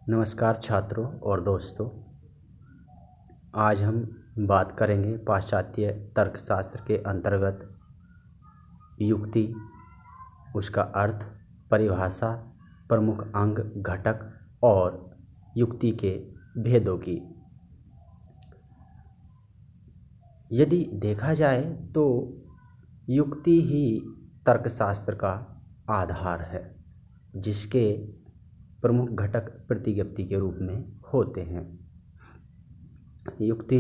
नमस्कार छात्रों और दोस्तों, आज हम बात करेंगे पाश्चात्य तर्कशास्त्र के अंतर्गत युक्ति, उसका अर्थ, परिभाषा, प्रमुख अंग, घटक और युक्ति के भेदों की। यदि देखा जाए तो युक्ति ही तर्कशास्त्र का आधार है, जिसके प्रमुख घटक प्रतिज्ञप्ति के रूप में होते हैं। युक्ति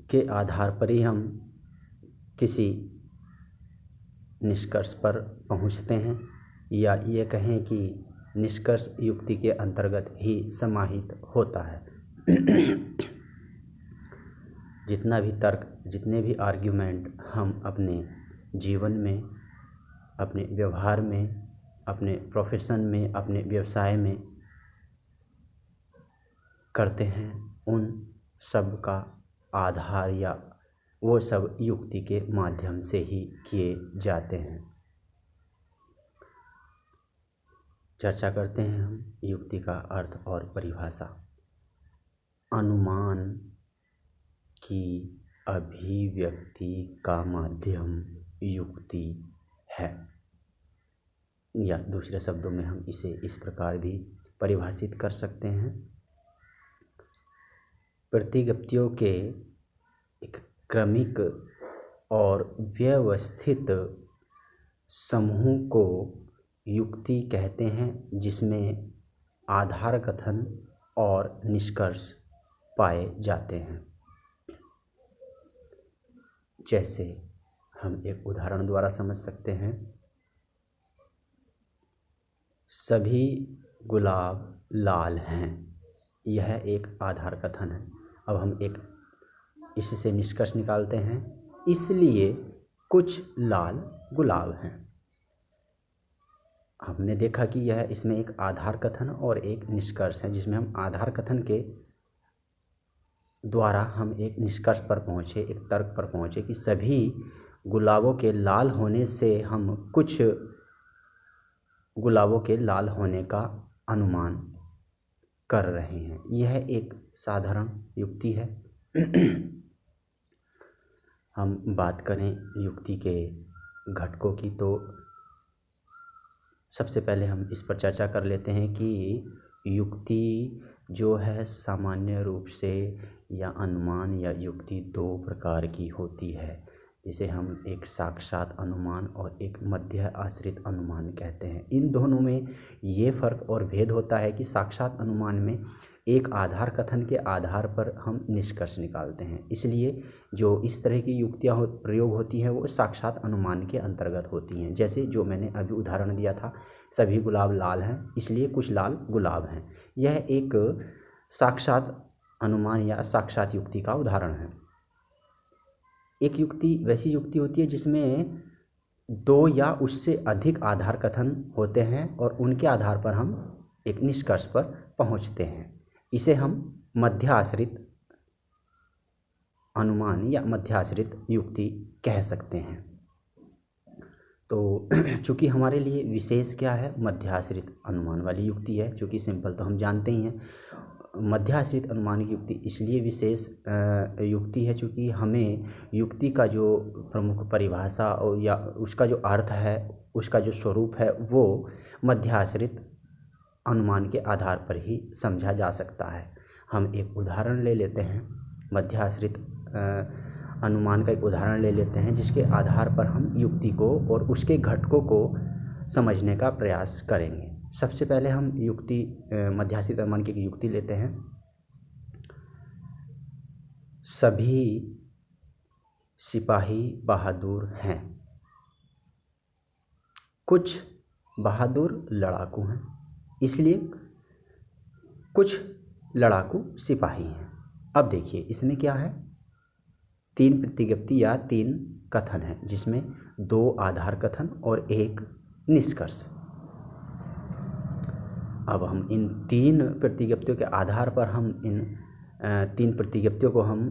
के आधार पर ही हम किसी निष्कर्ष पर पहुंचते हैं, या ये कहें कि निष्कर्ष युक्ति के अंतर्गत ही समाहित होता है। जितना भी तर्क, जितने भी आर्ग्यूमेंट हम अपने जीवन में, अपने व्यवहार में, अपने प्रोफेशन में, अपने व्यवसाय में करते हैं, उन सब का आधार या वो सब युक्ति के माध्यम से ही किए जाते हैं। चर्चा करते हैं हम युक्ति का अर्थ और परिभाषा। अनुमान की अभिव्यक्ति का माध्यम युक्ति है, या दूसरे शब्दों में हम इसे इस प्रकार भी परिभाषित कर सकते हैं। प्रतिज्ञप्तियों के एक क्रमिक और व्यवस्थित समूह को युक्ति कहते हैं, जिसमें आधार कथन और निष्कर्ष पाए जाते हैं। जैसे हम एक उदाहरण द्वारा समझ सकते हैं, सभी गुलाब लाल हैं। यह एक आधार कथन है। अब हम एक इससे निष्कर्ष निकालते हैं, इसलिए कुछ लाल गुलाब हैं। हमने देखा कि यह इसमें एक आधार कथन और एक निष्कर्ष है, जिसमें हम आधार कथन के द्वारा हम एक निष्कर्ष पर पहुँचे, एक तर्क पर पहुँचे कि सभी गुलाबों के लाल होने से हम कुछ गुलाबों के लाल होने का अनुमान कर रहे हैं। यह एक साधारण युक्ति है। हम बात करें युक्ति के घटकों की, तो सबसे पहले हम इस पर चर्चा कर लेते हैं कि युक्ति जो है सामान्य रूप से, या अनुमान या युक्ति दो प्रकार की होती है, जिसे हम एक साक्षात अनुमान और एक मध्य आश्रित अनुमान कहते हैं। इन दोनों में ये फ़र्क और भेद होता है कि साक्षात अनुमान में एक आधार कथन के आधार पर हम निष्कर्ष निकालते हैं, इसलिए जो इस तरह की युक्तियाँ प्रयोग होती हैं वो साक्षात अनुमान के अंतर्गत होती हैं। जैसे जो मैंने अभी उदाहरण दिया था, सभी गुलाब लाल हैं इसलिए कुछ लाल गुलाब हैं। यह एक साक्षात अनुमान या साक्षात युक्ति का उदाहरण है। एक युक्ति वैसी युक्ति होती है जिसमें दो या उससे अधिक आधार कथन होते हैं और उनके आधार पर हम एक निष्कर्ष पर पहुंचते हैं। इसे हम मध्य आश्रित अनुमान या मध्य आश्रित युक्ति कह सकते हैं। तो चूँकि हमारे लिए विशेष क्या है, मध्य आश्रित अनुमान वाली युक्ति है। चूँकि सिंपल तो हम जानते ही हैं, मध्य आश्रित अनुमान की युक्ति इसलिए विशेष युक्ति है चूँकि हमें युक्ति का जो प्रमुख परिभाषा और या उसका जो अर्थ है, उसका जो स्वरूप है, वो मध्य आश्रित अनुमान के आधार पर ही समझा जा सकता है। हम एक उदाहरण ले लेते हैं, मध्य आश्रित अनुमान का एक उदाहरण ले लेते हैं, जिसके आधार पर हम युक्ति को और उसके घटकों को समझने का प्रयास करेंगे। सबसे पहले हम युक्ति मध्य आश्रित अनुमान की एक युक्ति लेते हैं। सभी सिपाही बहादुर हैं। कुछ बहादुर लड़ाकू हैं, इसलिए कुछ लड़ाकू सिपाही हैं। अब देखिए इसमें क्या है, तीन प्रतिज्ञप्ति या तीन कथन है, जिसमें दो आधार कथन और एक निष्कर्ष। अब हम इन तीन प्रतिज्ञप्तियों के आधार पर हम इन तीन प्रतिज्ञप्तियों को हम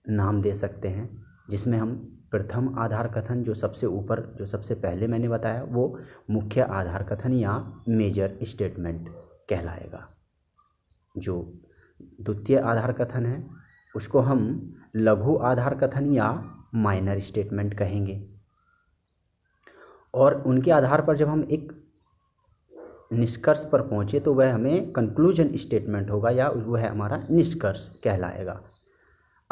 नाम दे सकते हैं, जिसमें हम प्रथम आधार कथन जो सबसे ऊपर, जो सबसे पहले मैंने बताया, वो मुख्य आधार कथन या मेजर स्टेटमेंट कहलाएगा। जो द्वितीय आधार कथन है उसको हम लघु आधार कथन या माइनर स्टेटमेंट कहेंगे। और उनके आधार पर जब हम एक निष्कर्ष पर पहुँचे तो वह हमें कंक्लूजन स्टेटमेंट होगा या वह हमारा निष्कर्ष कहलाएगा।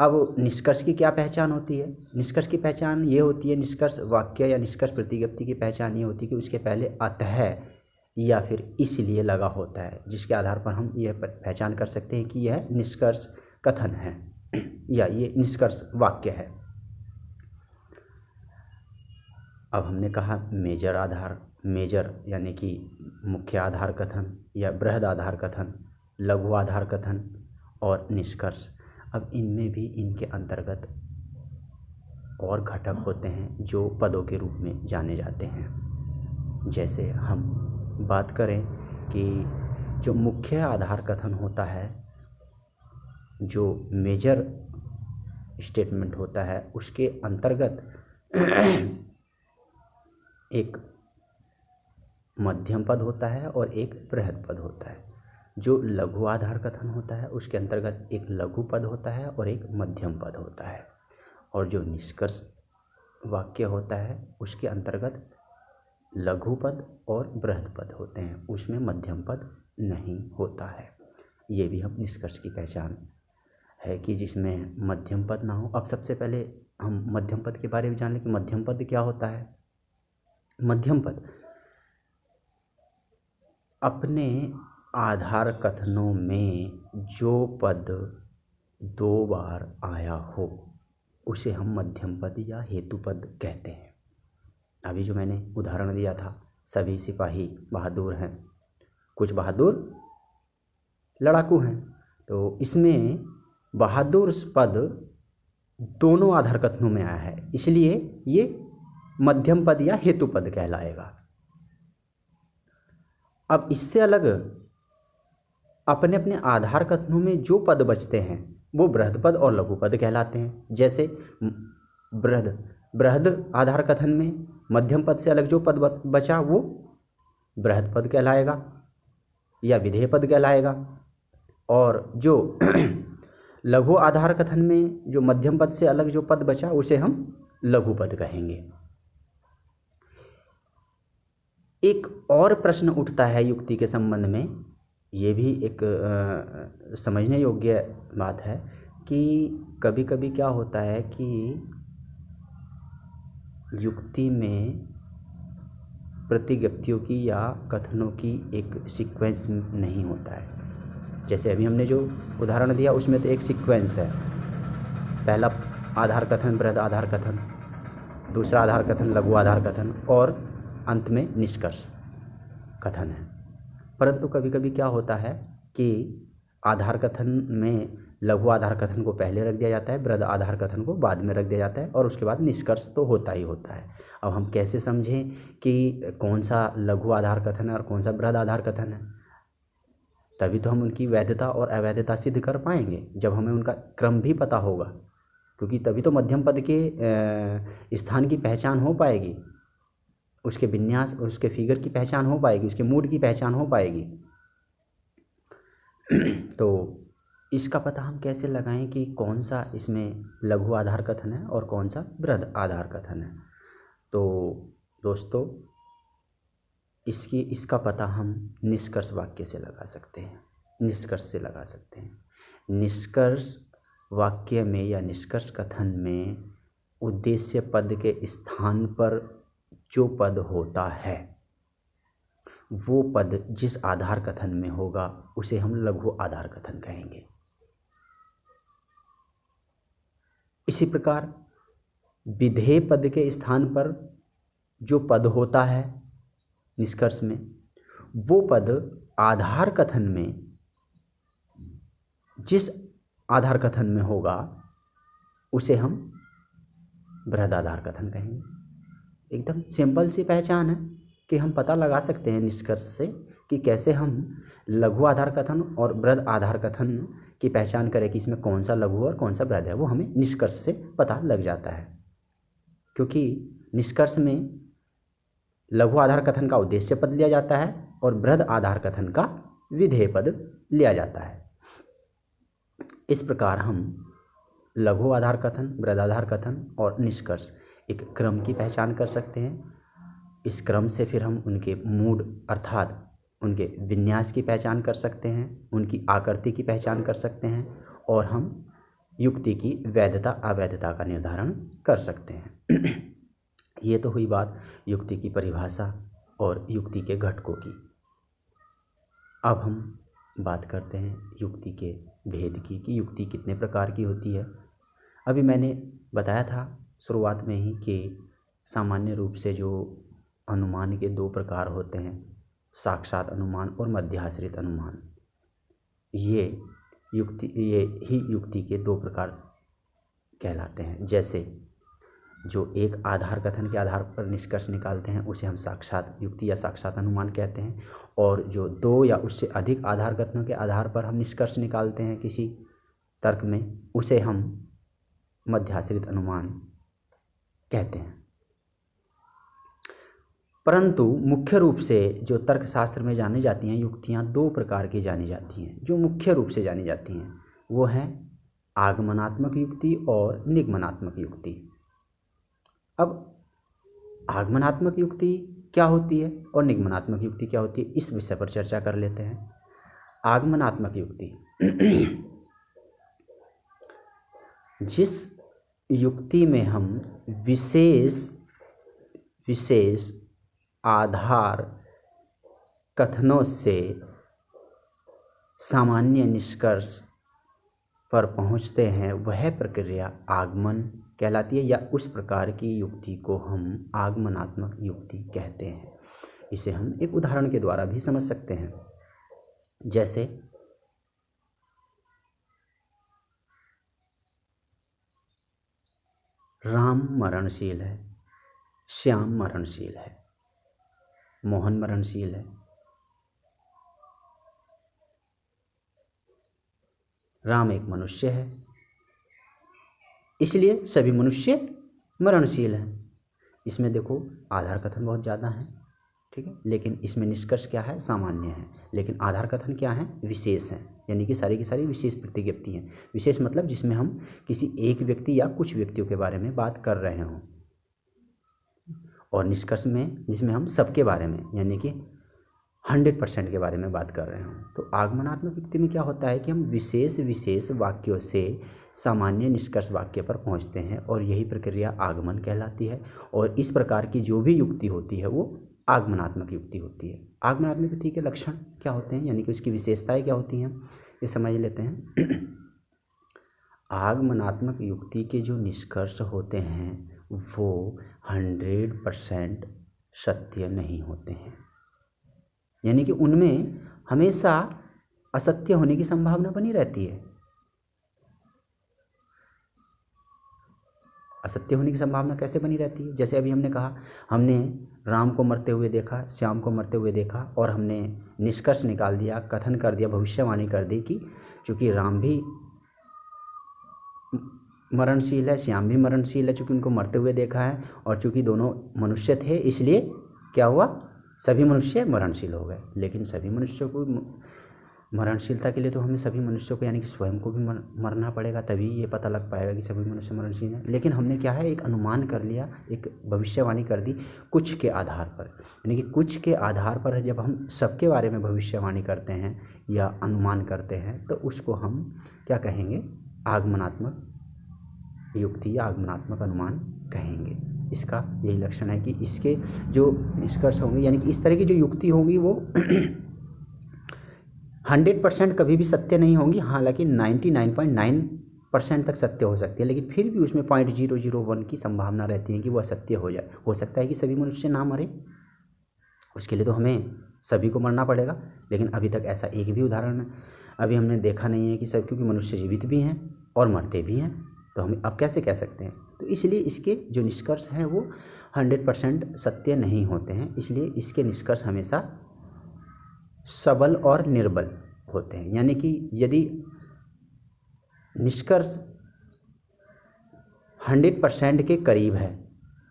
अब निष्कर्ष की क्या पहचान होती है? निष्कर्ष की पहचान ये होती है, निष्कर्ष वाक्य या निष्कर्ष प्रतिज्ञप्ति की पहचान ये होती है कि उसके पहले अतः या फिर इसलिए लगा होता है, जिसके आधार पर हम यह पहचान कर सकते हैं कि यह निष्कर्ष कथन है या ये निष्कर्ष वाक्य है। अब हमने कहा मेजर यानी कि मुख्य आधार कथन या बृहद आधार कथन, लघु आधार कथन और निष्कर्ष। अब इनमें भी इनके अंतर्गत और घटक होते हैं जो पदों के रूप में जाने जाते हैं। जैसे हम बात करें कि जो मुख्य आधार कथन होता है, जो मेजर स्टेटमेंट होता है, उसके अंतर्गत एक मध्यम पद होता है और एक बृहद पद होता है। जो लघु आधार कथन होता है उसके अंतर्गत एक लघु पद होता है और एक मध्यम पद होता है। और जो निष्कर्ष वाक्य होता है उसके अंतर्गत लघु पद और बृहद पद होते हैं, उसमें मध्यम पद नहीं होता है। ये भी हम निष्कर्ष की पहचान है कि जिसमें मध्यम पद ना हो। अब सबसे पहले हम मध्यम पद के बारे में जान लें कि मध्यम पद क्या होता है। मध्यम पद अपने आधार कथनों में जो पद दो बार आया हो उसे हम मध्यम पद या हेतु पद कहते हैं। अभी जो मैंने उदाहरण दिया था, सभी सिपाही बहादुर हैं, कुछ बहादुर लड़ाकू हैं, तो इसमें बहादुर पद दोनों आधार कथनों में आया है, इसलिए ये मध्यम पद या हेतु पद कहलाएगा। अब इससे अलग अपने अपने आधार कथनों में जो पद बचते हैं वो बृहद पद और लघु पद कहलाते हैं। जैसे बृहद आधार कथन में मध्यम पद से अलग जो पद बचा वो बृहद पद कहलाएगा या विधेय पद कहलाएगा। और जो लघु आधार कथन में जो मध्यम पद से अलग जो पद बचा उसे हम लघु पद कहेंगे। एक और प्रश्न उठता है युक्ति के संबंध में, ये भी एक समझने योग्य बात है कि कभी कभी क्या होता है कि युक्ति में प्रतिज्ञप्तियों की या कथनों की एक सीक्वेंस नहीं होता है। जैसे अभी हमने जो उदाहरण दिया उसमें तो एक सीक्वेंस है, पहला आधार कथन बृहद आधार कथन, दूसरा आधार कथन लघु आधार कथन और अंत में निष्कर्ष कथन है। परंतु कभी कभी क्या होता है कि आधार कथन में लघु आधार कथन को पहले रख दिया जाता है, बृहद आधार कथन को बाद में रख दिया जाता है और उसके बाद निष्कर्ष तो होता ही होता है। अब हम कैसे समझें कि कौन सा लघु आधार कथन है और कौन सा बृहद आधार कथन है? तभी तो हम उनकी वैधता और अवैधता सिद्ध कर पाएंगे जब हमें उनका क्रम भी पता होगा, क्योंकि तभी तो मध्यम पद के स्थान की पहचान हो पाएगी, उसके विन्यास, उसके फिगर की पहचान हो पाएगी, उसके मूड की पहचान हो पाएगी। तो इसका पता हम कैसे लगाएं कि कौन सा इसमें लघु आधार कथन है और कौन सा बृहद आधार कथन है? तो दोस्तों इसका पता हम निष्कर्ष वाक्य से लगा सकते हैं, निष्कर्ष से लगा सकते हैं। निष्कर्ष वाक्य में या निष्कर्ष कथन में उद्देश्य पद के स्थान पर जो पद होता है वो पद जिस आधार कथन में होगा उसे हम लघु आधार कथन कहेंगे। इसी प्रकार विधेय पद के स्थान पर जो पद होता है निष्कर्ष में, वो पद आधार कथन में जिस आधार कथन में होगा उसे हम बृहद आधार कथन कहेंगे। एकदम सिंपल सी पहचान है कि हम पता लगा सकते हैं निष्कर्ष से कि कैसे हम लघु आधार कथन और बृहद आधार कथन की पहचान करें कि इसमें कौन सा लघु और कौन सा बृहद है, वो हमें निष्कर्ष से पता लग जाता है। क्योंकि निष्कर्ष में लघु आधार कथन का उद्देश्य पद लिया जाता है और बृहद आधार कथन का विधेय पद लिया जाता है। इस प्रकार हम लघु आधार कथन, बृहद आधार कथन और निष्कर्ष एक क्रम की पहचान कर सकते हैं। इस क्रम से फिर हम उनके मूड अर्थात उनके विन्यास की पहचान कर सकते हैं, उनकी आकृति की पहचान कर सकते हैं और हम युक्ति की वैधता अवैधता का निर्धारण कर सकते हैं। ये तो हुई बात युक्ति की परिभाषा और युक्ति के घटकों की। अब हम बात करते हैं युक्ति के भेद की कि युक्ति कितने प्रकार की होती है। अभी मैंने बताया था शुरुआत में ही कि सामान्य रूप से जो अनुमान के दो प्रकार होते हैं, साक्षात अनुमान और मध्याश्रित अनुमान। ये ही युक्ति के दो प्रकार कहलाते हैं। जैसे जो एक आधार कथन के आधार पर निष्कर्ष निकालते हैं उसे हम साक्षात युक्ति या साक्षात अनुमान कहते हैं, और जो दो या उससे अधिक आधार कथनों के आधार पर हम निष्कर्ष निकालते हैं किसी तर्क में, उसे हम मध्याश्रित अनुमान कहते हैं। परंतु मुख्य रूप से जो तर्कशास्त्र में जानी जाती हैं युक्तियाँ दो प्रकार की जानी जाती हैं। जो मुख्य रूप से जानी जाती हैं वो हैं आगमनात्मक युक्ति और निगमनात्मक युक्ति। अब आगमनात्मक युक्ति क्या होती है और निगमनात्मक युक्ति क्या होती है, इस विषय पर चर्चा कर लेते हैं। आगमनात्मक युक्ति जिस युक्ति में हम विशेष आधार कथनों से सामान्य निष्कर्ष पर पहुंचते हैं वह प्रक्रिया आगमन कहलाती है, या उस प्रकार की युक्ति को हम आगमनात्मक युक्ति कहते हैं। इसे हम एक उदाहरण के द्वारा भी समझ सकते हैं। जैसे राम मरणशील है, श्याम मरणशील है, मोहन मरणशील है। राम एक मनुष्य है, इसलिए सभी मनुष्य मरणशील हैं। इसमें देखो आधार कथन बहुत ज़्यादा है, ठीक है, लेकिन इसमें निष्कर्ष क्या है, सामान्य है। लेकिन आधार कथन क्या है, विशेष है, यानी कि सारी की सारी विशेष प्रतिज्ञप्ति हैं। विशेष मतलब जिसमें हम किसी एक व्यक्ति या कुछ व्यक्तियों के बारे में बात कर रहे हों, और निष्कर्ष में जिसमें हम सबके बारे में यानी कि 100% के बारे में बात कर रहे हों। तो आगमनात्मक युक्ति में क्या होता है कि हम विशेष वाक्यों से सामान्य निष्कर्ष वाक्य पर पहुंचते हैं, और यही प्रक्रिया आगमन कहलाती है। और इस प्रकार की जो भी युक्ति होती है वो आगमनात्मक युक्ति होती है। आगमनात्मक युक्ति के लक्षण क्या होते हैं, यानी कि उसकी विशेषताएं क्या होती हैं, ये समझ लेते हैं। आगमनात्मक युक्ति के जो निष्कर्ष होते हैं वो 100% सत्य नहीं होते हैं, यानी कि उनमें हमेशा असत्य होने की संभावना बनी रहती है। असत्य होने की संभावना कैसे बनी रहती है, जैसे अभी हमने कहा हमने राम को मरते हुए देखा, श्याम को मरते हुए देखा, और हमने निष्कर्ष निकाल दिया, कथन कर दिया, भविष्यवाणी कर दी कि चूँकि राम भी मरणशील है, श्याम भी मरणशील है, चूँकि उनको मरते हुए देखा है, और चूँकि दोनों मनुष्य थे इसलिए क्या हुआ, सभी मनुष्य मरणशील हो गए। लेकिन सभी मनुष्यों को मरणशीलता के लिए तो हमें सभी मनुष्यों को यानी कि स्वयं को भी मरना पड़ेगा, तभी ये पता लग पाएगा कि सभी मनुष्य मरणशील हैं। लेकिन हमने क्या है, एक अनुमान कर लिया, एक भविष्यवाणी कर दी कुछ के आधार पर, यानी कि कुछ के आधार पर जब हम सबके बारे में भविष्यवाणी करते हैं या अनुमान करते हैं तो उसको हम क्या कहेंगे, आगमनात्मक युक्ति या आगमनात्मक अनुमान कहेंगे। इसका यही लक्षण है कि इसके जो निष्कर्ष होंगे यानी कि इस तरह की जो युक्ति होंगी वो 100% कभी भी सत्य नहीं होंगी, हालांकि 99.9% तक सत्य हो सकती है, लेकिन फिर भी उसमें 0.001 की संभावना रहती है कि वो असत्य हो जाए। हो सकता है कि सभी मनुष्य ना मरे, उसके लिए तो हमें सभी को मरना पड़ेगा, लेकिन अभी तक ऐसा एक भी उदाहरण अभी हमने देखा नहीं है कि सब, क्योंकि मनुष्य जीवित भी हैं और मरते भी हैं, तो हम अब कैसे कह सकते हैं। तो इसलिए इसके जो निष्कर्ष हैं वो 100% सत्य नहीं होते हैं, इसलिए इसके निष्कर्ष हमेशा सबल और निर्बल होते हैं। यानी कि यदि निष्कर्ष 100% के करीब है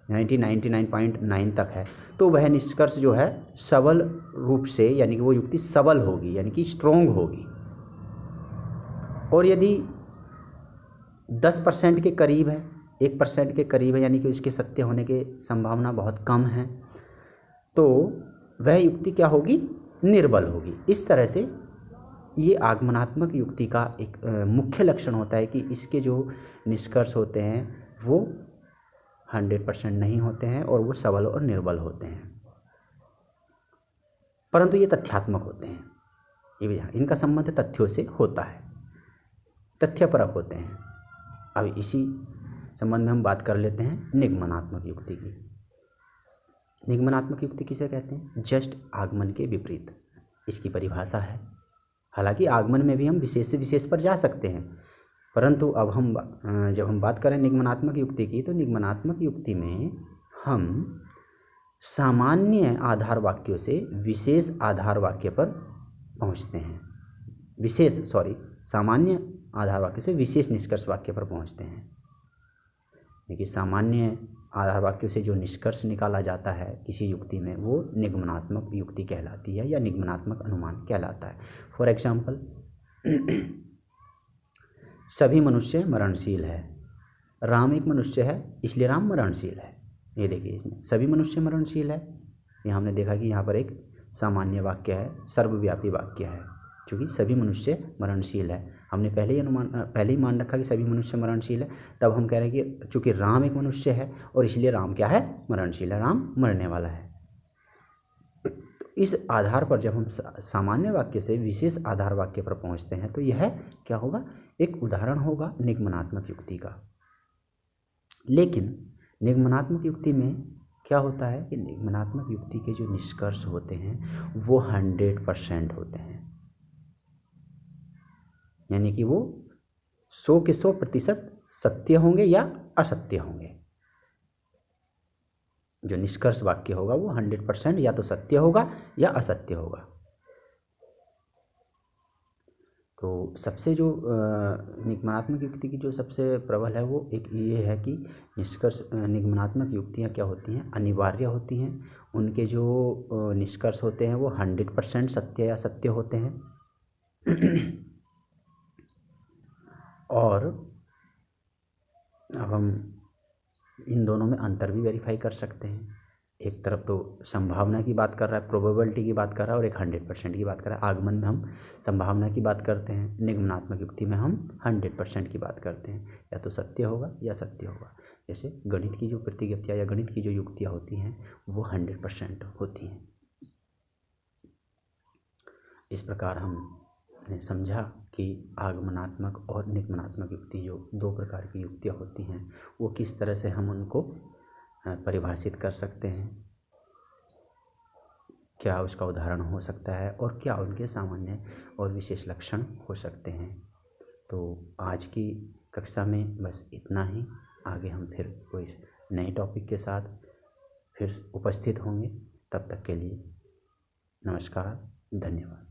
99.9 तक है, तो वह निष्कर्ष जो है सबल रूप से, यानी कि वो युक्ति सबल होगी, यानी कि स्ट्रोंग होगी। और यदि 10% के करीब है, 1% के करीब है, यानी कि उसके सत्य होने की संभावना बहुत कम है, तो वह युक्ति क्या होगी? निर्बल होगी। इस तरह से ये आगमनात्मक युक्ति का एक मुख्य लक्षण होता है कि इसके जो निष्कर्ष होते हैं वो 100% नहीं होते हैं और वो सबल और निर्बल होते हैं, परंतु ये तथ्यात्मक होते हैं। ये भी इनका संबंध तथ्यों से होता है, तथ्यपरक होते हैं। अब इसी संबंध में हम बात कर लेते हैं निगमनात्मक युक्ति की। निगमनात्मक युक्ति किसे कहते हैं? जस्ट आगमन के विपरीत इसकी परिभाषा है। हालांकि आगमन में भी हम विशेष से विशेष पर जा सकते हैं, परंतु अब जब हम बात करें निगमनात्मक युक्ति की, तो निगमनात्मक युक्ति में हम सामान्य आधार वाक्यों से विशेष आधार वाक्य पर पहुंचते हैं। सामान्य आधार वाक्य से विशेष निष्कर्ष वाक्य पर पहुंचते हैं। देखिए, सामान्य आधार वाक्यों से जो निष्कर्ष निकाला जाता है किसी युक्ति में, वो निगमनात्मक युक्ति कहलाती है या निगमनात्मक अनुमान कहलाता है। फॉर एग्जाम्पल, सभी मनुष्य मरणशील है। राम एक मनुष्य है, इसलिए राम मरणशील है। ये देखिए, इसमें सभी मनुष्य मरणशील है। ये हमने देखा कि यहाँ पर एक सामान्य वाक्य है, सर्वव्यापी वाक्य है, क्योंकि सभी मनुष्य मरणशील है। हमने पहले ही मान रखा कि सभी मनुष्य मरणशील है। तब हम कह रहे हैं कि चूँकि राम एक मनुष्य है और इसलिए राम क्या है? मरणशील है, राम मरने वाला है। इस आधार पर जब हम सामान्य वाक्य से विशेष आधार वाक्य पर पहुंचते हैं, तो यह क्या होगा? एक उदाहरण होगा निगमनात्मक युक्ति का। लेकिन निगमनात्मक युक्ति में क्या होता है कि निगमनात्मक युक्ति के जो निष्कर्ष होते हैं वो 100% होते हैं, यानी कि वो 100 के 100% सत्य होंगे या असत्य होंगे। जो निष्कर्ष वाक्य होगा वो 100% या तो सत्य होगा या असत्य होगा। तो सबसे जो निगमनात्मक युक्ति की जो सबसे प्रबल है वो एक ये है कि निगमनात्मक युक्तियाँ क्या होती हैं? अनिवार्य होती हैं। उनके जो निष्कर्ष होते हैं वो 100% सत्य या असत्य होते हैं। और अब हम इन दोनों में अंतर भी वेरीफाई कर सकते हैं। एक तरफ तो संभावना की बात कर रहा है, प्रोबेबिलिटी की बात कर रहा है, और एक 100% की बात कर रहा है। आगमन में हम संभावना की बात करते हैं, निगमनात्मक युक्ति में हम 100% की बात करते हैं, या तो सत्य होगा या सत्य होगा। जैसे गणित की जो प्रतिगत्या या गणित की जो युक्तियाँ होती हैं वो 100% होती हैं। इस प्रकार हमने समझा कि आगमनात्मक और निगमनात्मक युक्ति, जो दो प्रकार की युक्तियाँ होती हैं, वो किस तरह से हम उनको परिभाषित कर सकते हैं, क्या उसका उदाहरण हो सकता है और क्या उनके सामान्य और विशेष लक्षण हो सकते हैं। तो आज की कक्षा में बस इतना ही। आगे हम फिर कोई नए टॉपिक के साथ फिर उपस्थित होंगे। तब तक के लिए नमस्कार, धन्यवाद।